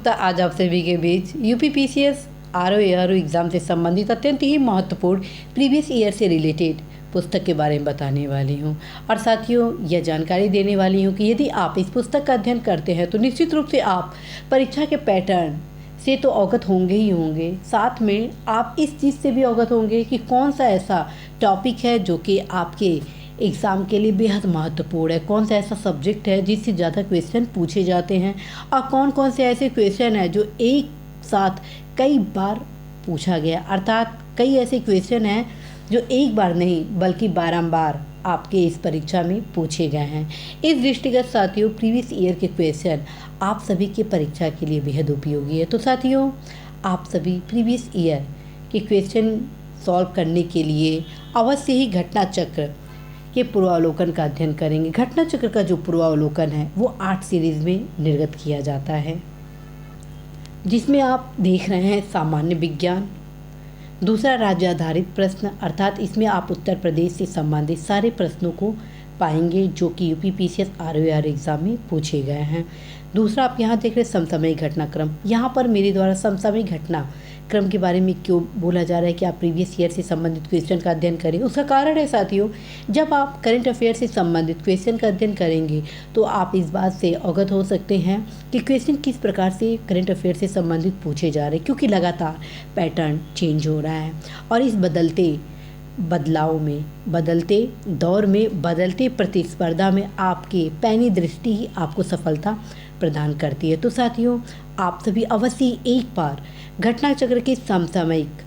दोस्तों, आज आप सभी के बीच यूपीपीसीएस आरओ एग्ज़ाम से संबंधित अत्यंत ही महत्वपूर्ण प्रीवियस ईयर से रिलेटेड पुस्तक के बारे में बताने वाली हूँ। और साथियों, यह जानकारी देने वाली हूँ कि यदि आप इस पुस्तक का अध्ययन करते हैं तो निश्चित रूप से आप परीक्षा के पैटर्न से तो अवगत होंगे ही होंगे, साथ में आप इस चीज़ से भी अवगत होंगे कि कौन सा ऐसा टॉपिक है जो कि आपके एग्ज़ाम के लिए बेहद महत्वपूर्ण है, कौन सा ऐसा सब्जेक्ट है जिससे ज़्यादा क्वेश्चन पूछे जाते हैं और कौन कौन से ऐसे क्वेश्चन हैं जो एक साथ कई बार पूछा गया, अर्थात कई ऐसे क्वेश्चन हैं जो एक बार नहीं बल्कि बारंबार आपके इस परीक्षा में पूछे गए हैं। इस दृष्टिगत साथियों, प्रीवियस ईयर के क्वेश्चन आप सभी के परीक्षा के लिए बेहद उपयोगी है। तो साथियों, आप सभी प्रीवियस ईयर के क्वेश्चन सॉल्व करने के लिए अवश्य ही घटना चक्र के पूर्वावलोकन का अध्ययन करेंगे। घटना चक्र का जो पूर्वावलोकन है वो 8 सीरीज में निर्गत किया जाता है, जिसमें आप देख रहे हैं सामान्य विज्ञान, दूसरा राज्य आधारित प्रश्न, अर्थात इसमें आप उत्तर प्रदेश से संबंधित सारे प्रश्नों को पाएंगे जो कि यूपीपीसीएस आरओ एग्ज़ाम में पूछे गए हैं। दूसरा आप यहाँ देख रहे हैं समसामयिक घटनाक्रम। यहाँ पर मेरे द्वारा समसामयिक घटनाक्रम के बारे में क्यों बोला जा रहा है कि आप प्रीवियस ईयर से संबंधित क्वेश्चन का अध्ययन करें, उसका कारण है साथियों, जब आप करंट अफेयर से संबंधित क्वेश्चन का अध्ययन करेंगे तो आप इस बात से अवगत हो सकते हैं कि क्वेश्चन किस प्रकार से करंट अफेयर से संबंधित पूछे जा रहे हैं, क्योंकि लगातार पैटर्न चेंज हो रहा है और इस बदलते बदलाव में, बदलते दौर में, बदलते प्रतिस्पर्धा में आपकी पैनी दृष्टि ही आपको सफलता प्रदान करती है। तो साथियों, आप सभी अवश्य एक बार घटना चक्र के समसामयिक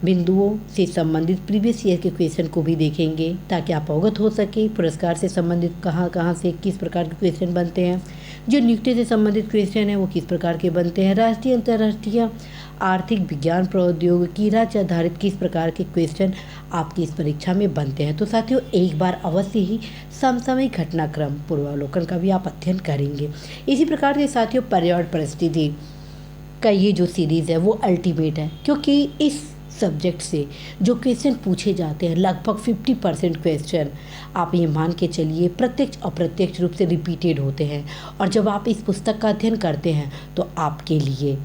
बिंदुओं से संबंधित प्रीवियस ईयर के क्वेश्चन को भी देखेंगे ताकि आप अवगत हो सके पुरस्कार से संबंधित कहाँ से किस प्रकार के क्वेश्चन बनते हैं, जो नियुक्ति से संबंधित क्वेश्चन है वो किस प्रकार के बनते हैं, राष्ट्रीय अंतर्राष्ट्रीय आर्थिक विज्ञान प्रौद्योगिकी राज्य आधारित किस प्रकार के क्वेश्चन आपकी इस परीक्षा में बनते हैं। तो साथियों, एक बार अवश्य ही समसामयिक घटनाक्रम पूर्वावलोकन का भी आप अध्ययन करेंगे। इसी प्रकार से साथियों, पर्यावरण परिस्थिति का ये जो सीरीज़ है वो अल्टीमेट है, क्योंकि इस सब्जेक्ट से जो क्वेश्चन पूछे जाते हैं लगभग 50% क्वेश्चन आप ये मान के चलिए प्रत्यक्ष अप्रत्यक्ष रूप से रिपीटेड होते हैं। और जब आप इस पुस्तक का अध्ययन करते हैं तो आपके लिए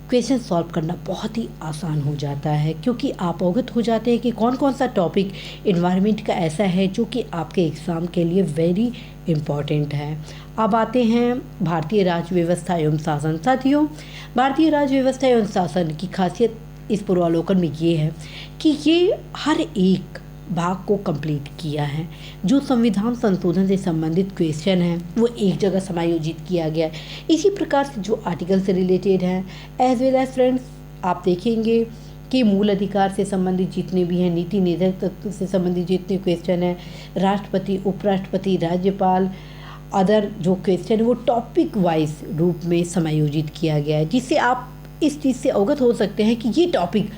क्वेश्चन सॉल्व करना बहुत ही आसान हो जाता है, क्योंकि आप अवगत हो जाते हैं कि कौन कौन सा टॉपिक इन्वायरमेंट का ऐसा है जो कि आपके एग्ज़ाम के लिए वेरी इम्पॉर्टेंट है। अब आते हैं भारतीय राज्य व्यवस्था एवं शासन। साथियों, भारतीय राज्य व्यवस्था एवं शासन की खासियत इस पूर्वावलोकन में ये है कि ये हर एक भाग को कंप्लीट किया है। जो संविधान संशोधन से संबंधित क्वेश्चन हैं वो एक जगह समायोजित किया गया है। इसी प्रकार से जो आर्टिकल से रिलेटेड हैं, एज वेल एज फ्रेंड्स, आप देखेंगे कि मूल अधिकार से संबंधित जितने भी हैं, नीति निर्धारक तत्व से संबंधित जितने क्वेश्चन हैं, राष्ट्रपति, उपराष्ट्रपति, राज्यपाल, अदर जो क्वेश्चन है वो टॉपिक वाइज रूप में समायोजित किया गया है, जिससे आप इस चीज़ से अवगत हो सकते हैं कि ये टॉपिक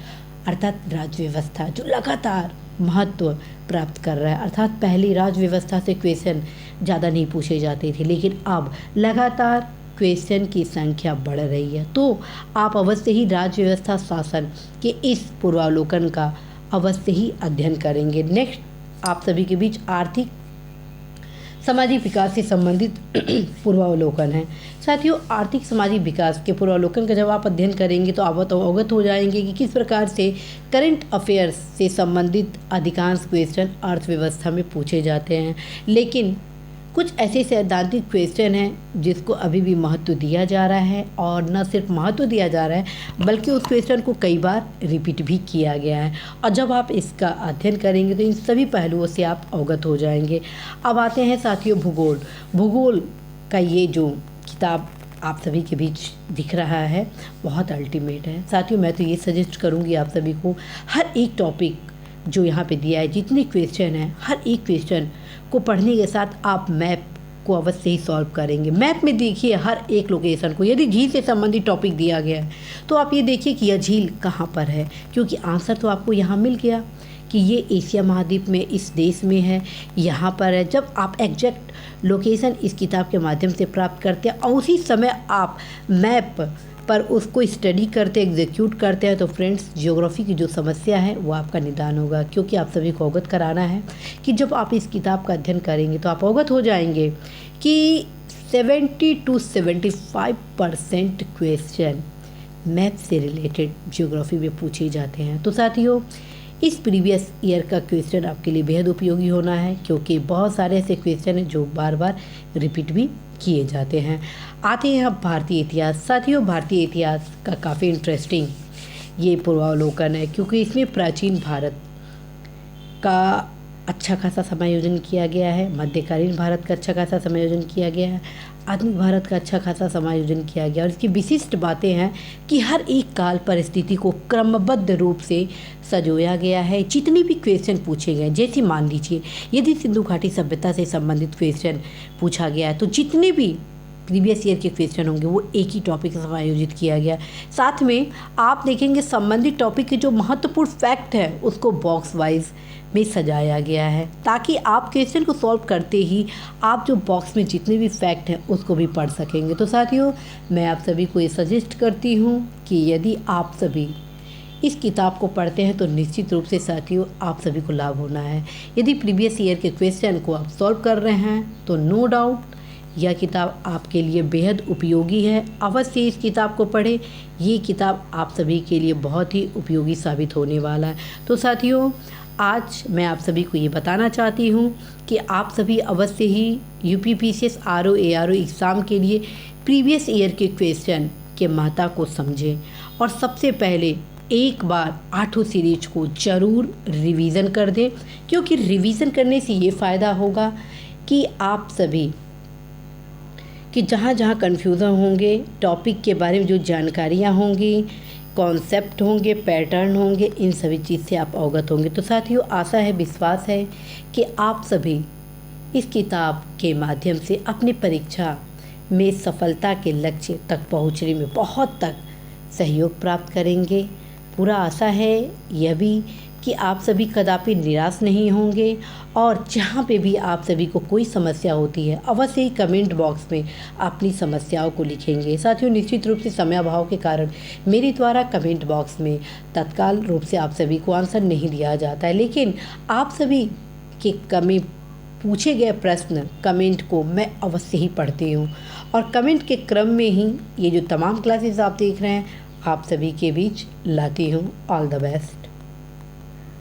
अर्थात राज्य व्यवस्था जो लगातार महत्व प्राप्त कर रहा है, अर्थात पहली राज्य व्यवस्था से क्वेश्चन ज़्यादा नहीं पूछे जाते थे, लेकिन अब लगातार क्वेश्चन की संख्या बढ़ रही है। तो आप अवश्य ही राज्य व्यवस्था शासन के इस पूर्वावलोकन का अवश्य ही अध्ययन करेंगे। नेक्स्ट आप सभी के बीच आर्थिक सामाजिक विकास से संबंधित पूर्वावलोकन है। साथियों, आर्थिक सामाजिक विकास के पूर्वावलोकन का जब आप अध्ययन करेंगे तो आप अवगत हो जाएंगे कि किस प्रकार से करंट अफेयर्स से संबंधित अधिकांश क्वेश्चन अर्थव्यवस्था में पूछे जाते हैं, लेकिन कुछ ऐसे सैद्धांतिक क्वेश्चन हैं जिसको अभी भी महत्व दिया जा रहा है, और न सिर्फ महत्व दिया जा रहा है बल्कि उस क्वेश्चन को कई बार रिपीट भी किया गया है। और जब आप इसका अध्ययन करेंगे तो इन सभी पहलुओं से आप अवगत हो जाएंगे। अब आते हैं साथियों भूगोल। भूगोल का ये जो किताब आप सभी के बीच दिख रहा है बहुत अल्टीमेट है। साथियों, मैं तो ये सजेस्ट करूँगी आप सभी को, हर एक टॉपिक जो यहाँ पे दिया है, जितने क्वेश्चन हैं, हर एक क्वेश्चन को पढ़ने के साथ आप मैप को अवश्य ही सॉल्व करेंगे। मैप में देखिए हर एक लोकेशन को, यदि झील से संबंधित टॉपिक दिया गया है तो आप ये देखिए कि यह झील कहाँ पर है, क्योंकि आंसर तो आपको यहाँ मिल गया कि ये एशिया महाद्वीप में इस देश में है, यहाँ पर है। जब आप एग्जैक्ट लोकेशन इस किताब के माध्यम से प्राप्त करते हैं और उसी समय आप मैप पर उसको स्टडी करते, एग्जीक्यूट करते हैं, तो फ्रेंड्स ज्योग्राफी की जो समस्या है वो आपका निदान होगा। क्योंकि आप सभी को अवगत कराना है कि जब आप इस किताब का अध्ययन करेंगे तो आप अवगत हो जाएंगे कि 70 to 75% क्वेश्चन मैथ से रिलेटेड ज्योग्राफी में पूछे जाते हैं। तो साथियों, इस प्रीवियस ईयर का क्वेश्चन आपके लिए बेहद उपयोगी होना है, क्योंकि बहुत सारे ऐसे क्वेश्चन हैं जो बार बार रिपीट भी किए जाते हैं। आते हैं अब भारतीय इतिहास। साथियों, भारतीय इतिहास का काफ़ी इंटरेस्टिंग ये पूर्वावलोकन है, क्योंकि इसमें प्राचीन भारत का अच्छा खासा समायोजन किया गया है, मध्यकालीन भारत का अच्छा खासा समायोजन किया गया है, आधुनिक भारत का अच्छा खासा समायोजन किया गया। और इसकी विशिष्ट बातें हैं कि हर एक काल परिस्थिति को क्रमबद्ध रूप से सजोया गया है। जितने भी क्वेश्चन पूछे गए, जैसे मान लीजिए यदि सिंधु घाटी सभ्यता से संबंधित क्वेश्चन पूछा गया है, तो जितने भी प्रीवियस ईयर के क्वेश्चन होंगे वो एक ही टॉपिक से समायोजित किया गया। साथ में आप देखेंगे संबंधित टॉपिक के जो महत्वपूर्ण फैक्ट है उसको बॉक्स वाइज में सजाया गया है, ताकि आप क्वेश्चन को सॉल्व करते ही आप जो बॉक्स में जितने भी फैक्ट हैं उसको भी पढ़ सकेंगे। तो साथियों, मैं आप सभी को ये सजेस्ट करती हूँ कि यदि आप सभी इस किताब को पढ़ते हैं तो निश्चित रूप से साथियों आप सभी को लाभ होना है। यदि प्रीवियस ईयर के क्वेश्चन को आप सॉल्व कर रहे हैं तो नो डाउट यह किताब आपके लिए बेहद उपयोगी है। अवश्य इस किताब को पढ़ें, ये किताब आप सभी के लिए बहुत ही उपयोगी साबित होने वाला है। तो साथियों, आज मैं आप सभी को ये बताना चाहती हूँ कि आप सभी अवश्य ही यूपीपीसीएस आरओ एआरओ एग्ज़ाम के लिए प्रीवियस ईयर के क्वेश्चन के महत्व को समझें, और सबसे पहले एक बार 8 सीरीज को ज़रूर रिवीज़न कर दें, क्योंकि रिवीज़न करने से ये फ़ायदा होगा कि आप सभी कि जहाँ जहाँ कन्फ्यूज़न होंगे, टॉपिक के बारे में जो जानकारियाँ होंगी, कॉन्सेप्ट होंगे, पैटर्न होंगे, इन सभी चीज़ से आप अवगत होंगे। तो साथियों, आशा है, विश्वास है कि आप सभी इस किताब के माध्यम से अपनी परीक्षा में सफलता के लक्ष्य तक पहुँचने में बहुत तक सहयोग प्राप्त करेंगे। पूरा आशा है यह भी कि आप सभी कदापि निराश नहीं होंगे, और जहाँ पे भी आप सभी को कोई समस्या होती है अवश्य ही कमेंट बॉक्स में अपनी समस्याओं को लिखेंगे। साथियों, निश्चित रूप से समय अभाव के कारण मेरे द्वारा कमेंट बॉक्स में तत्काल रूप से आप सभी को आंसर नहीं दिया जाता है, लेकिन आप सभी के पूछे गए प्रश्न कमेंट को मैं अवश्य ही पढ़ती हूँ, और कमेंट के क्रम में ही ये जो तमाम क्लासेस आप देख रहे हैं आप सभी के बीच लाती हूँ। All the best.